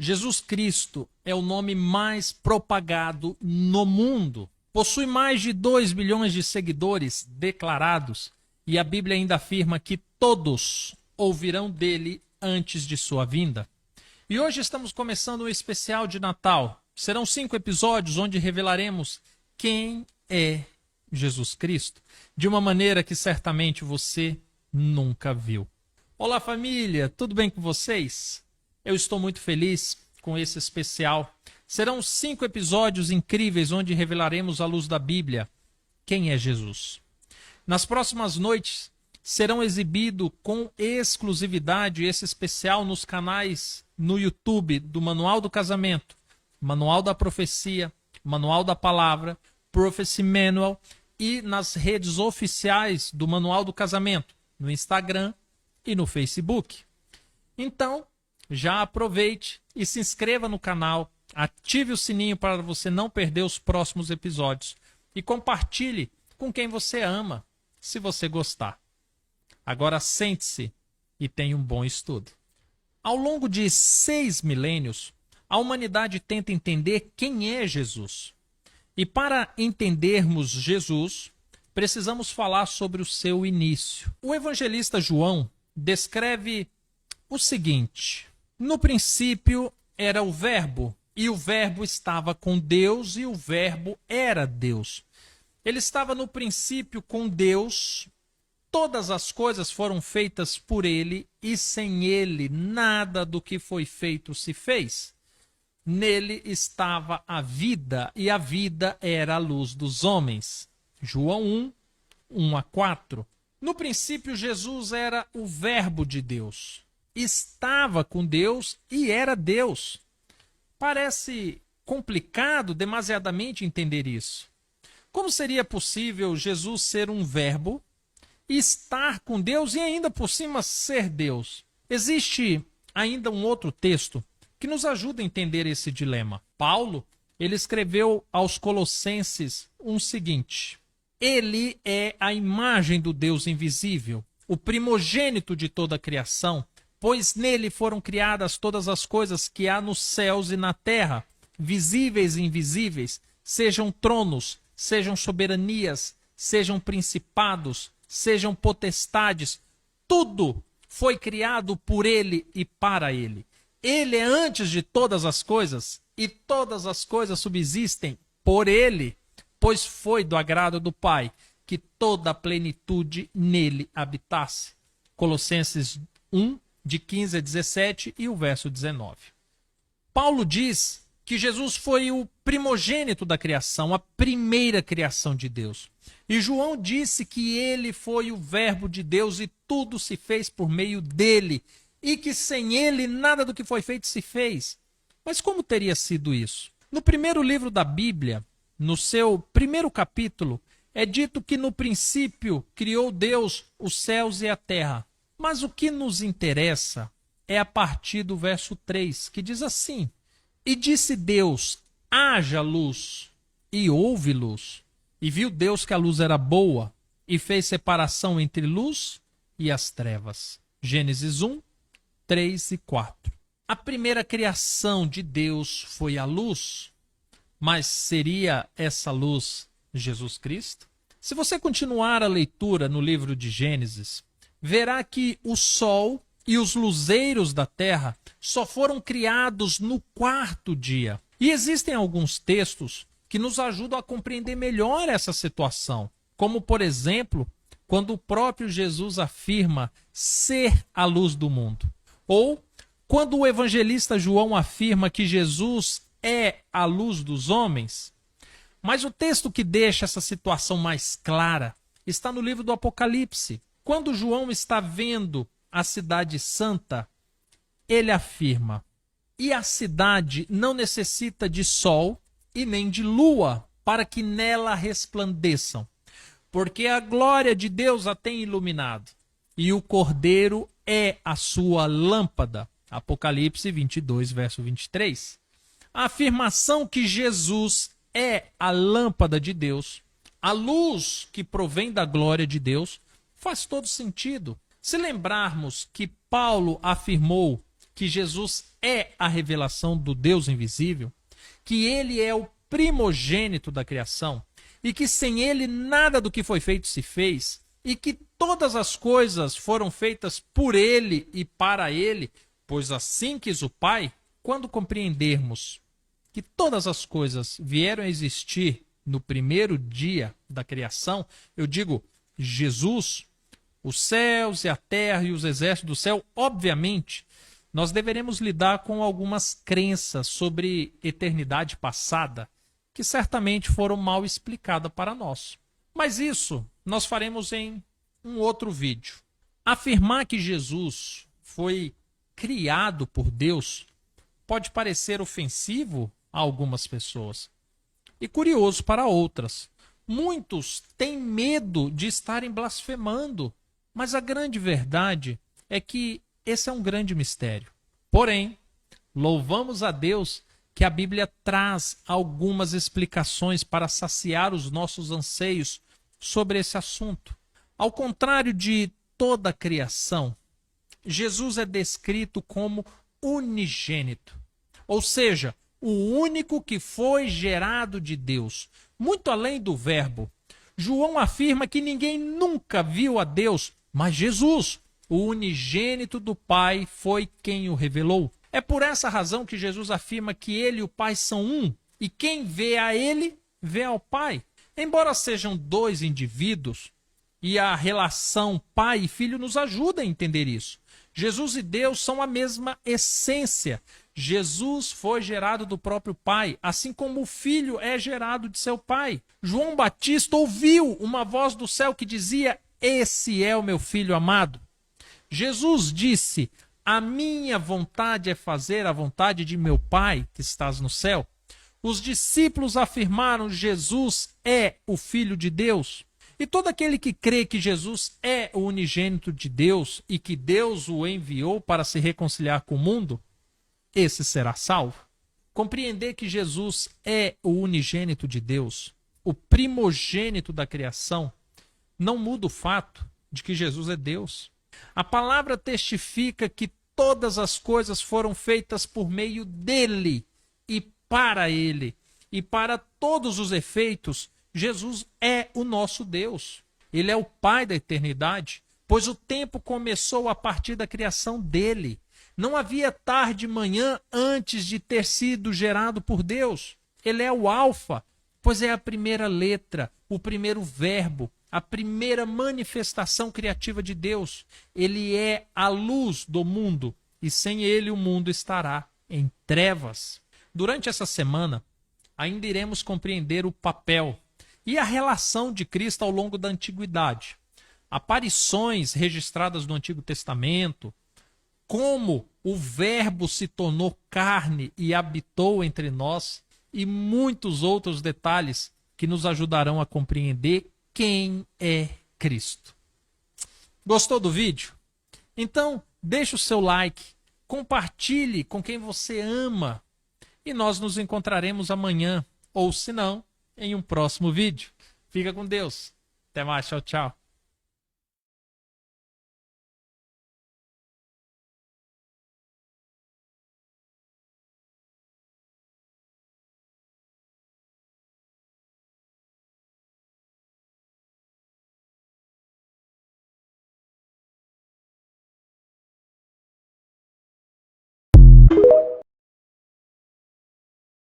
Jesus Cristo é o nome mais propagado no mundo. Possui mais de 2 bilhões de seguidores declarados e a Bíblia ainda afirma que todos ouvirão dele antes de sua vinda. E hoje estamos começando um especial de Natal. Serão 5 episódios onde revelaremos quem é Jesus Cristo, de uma maneira que certamente você nunca viu. Olá família, tudo bem com vocês? Eu estou muito feliz com esse especial. Serão 5 episódios incríveis onde revelaremos à luz da Bíblia quem é Jesus. Nas próximas noites serão exibidos com exclusividade esse especial nos canais no YouTube do Manual do Casamento, Manual da Profecia, Manual da Palavra, Prophecy Manual e nas redes oficiais do Manual do Casamento, no Instagram e no Facebook. Então, já aproveite e se inscreva no canal, ative o sininho para você não perder os próximos episódios e compartilhe com quem você ama, se você gostar. Agora sente-se e tenha um bom estudo. Ao longo de 6 milênios, a humanidade tenta entender quem é Jesus. E para entendermos Jesus, precisamos falar sobre o seu início. O evangelista João descreve o seguinte: no princípio era o Verbo, e o Verbo estava com Deus, e o Verbo era Deus. Ele estava no princípio com Deus, todas as coisas foram feitas por ele, e sem ele nada do que foi feito se fez. Nele estava a vida, e a vida era a luz dos homens. João 1, 1 a 4. No princípio, Jesus era o Verbo de Deus. Estava com Deus e era Deus. Parece complicado demasiadamente entender isso. Como seria possível Jesus ser um verbo, estar com Deus e ainda por cima ser Deus? Existe ainda um outro texto que nos ajuda a entender esse dilema. Paulo, ele escreveu aos Colossenses o seguinte: ele é a imagem do Deus invisível, o primogênito de toda a criação, pois nele foram criadas todas as coisas que há nos céus e na terra, visíveis e invisíveis, sejam tronos, sejam soberanias, sejam principados, sejam potestades, tudo foi criado por ele e para ele. Ele é antes de todas as coisas, e todas as coisas subsistem por ele, pois foi do agrado do Pai que toda a plenitude nele habitasse. Colossenses 1, de 15 a 17 e o verso 19. Paulo diz que Jesus foi o primogênito da criação, a primeira criação de Deus. E João disse que ele foi o Verbo de Deus e tudo se fez por meio dele, e que sem ele nada do que foi feito se fez. Mas como teria sido isso? No primeiro livro da Bíblia, no seu primeiro capítulo, é dito que no princípio criou Deus os céus e a terra. Mas o que nos interessa é a partir do verso 3, que diz assim: e disse Deus, haja luz, e houve luz. E viu Deus que a luz era boa, e fez separação entre luz e as trevas. Gênesis 1, 3 e 4. A primeira criação de Deus foi a luz, mas seria essa luz Jesus Cristo? Se você continuar a leitura no livro de Gênesis, verá que o sol e os luzeiros da terra só foram criados no 4º dia. E existem alguns textos que nos ajudam a compreender melhor essa situação, como, por exemplo, quando o próprio Jesus afirma ser a luz do mundo. Ou quando o evangelista João afirma que Jesus é a luz dos homens. Mas o texto que deixa essa situação mais clara está no livro do Apocalipse. Quando João está vendo a cidade santa, ele afirma: e a cidade não necessita de sol e nem de lua para que nela resplandeçam, porque a glória de Deus a tem iluminado, e o Cordeiro é a sua lâmpada. Apocalipse 22, verso 23. A afirmação que Jesus é a lâmpada de Deus, a luz que provém da glória de Deus, faz todo sentido. Se lembrarmos que Paulo afirmou que Jesus é a revelação do Deus invisível, que ele é o primogênito da criação e que sem ele nada do que foi feito se fez e que todas as coisas foram feitas por ele e para ele, pois assim quis o Pai, quando compreendermos que todas as coisas vieram a existir no primeiro dia da criação, eu digo, Jesus, os céus e a terra e os exércitos do céu, obviamente, nós deveremos lidar com algumas crenças sobre eternidade passada, que certamente foram mal explicadas para nós. Mas isso nós faremos em um outro vídeo. Afirmar que Jesus foi criado por Deus pode parecer ofensivo a algumas pessoas e curioso para outras. Muitos têm medo de estarem blasfemando, mas a grande verdade é que esse é um grande mistério. Porém, louvamos a Deus que a Bíblia traz algumas explicações para saciar os nossos anseios sobre esse assunto. Ao contrário de toda a criação, Jesus é descrito como unigênito, ou seja, o único que foi gerado de Deus, muito além do verbo. João afirma que ninguém nunca viu a Deus, mas Jesus, o unigênito do Pai, foi quem o revelou. É por essa razão que Jesus afirma que ele e o Pai são um, e quem vê a ele, vê ao Pai. Embora sejam dois indivíduos, e a relação pai e filho nos ajuda a entender isso. Jesus e Deus são a mesma essência. Jesus foi gerado do próprio Pai, assim como o Filho é gerado de seu Pai. João Batista ouviu uma voz do céu que dizia: "Esse é o meu Filho amado." Jesus disse: "A minha vontade é fazer a vontade de meu Pai que estás no céu." Os discípulos afirmaram: Jesus é o Filho de Deus. E todo aquele que crê que Jesus é o unigênito de Deus e que Deus o enviou para se reconciliar com o mundo, esse será salvo. Compreender que Jesus é o unigênito de Deus, o primogênito da criação, não muda o fato de que Jesus é Deus. A palavra testifica que todas as coisas foram feitas por meio dele e para ele. E para todos os efeitos, Jesus é o nosso Deus. Ele é o Pai da eternidade, pois o tempo começou a partir da criação dele. Não havia tarde e manhã antes de ter sido gerado por Deus. Ele é o Alfa, pois é a primeira letra, o primeiro verbo, a primeira manifestação criativa de Deus. Ele é a luz do mundo, e sem ele o mundo estará em trevas. Durante essa semana, ainda iremos compreender o papel e a relação de Cristo ao longo da antiguidade. Aparições registradas no Antigo Testamento, como o Verbo se tornou carne e habitou entre nós, e muitos outros detalhes que nos ajudarão a compreender quem é Cristo. Gostou do vídeo? Então, deixe o seu like, compartilhe com quem você ama, e nós nos encontraremos amanhã, ou se não, em um próximo vídeo. Fica com Deus. Até mais, tchau, tchau.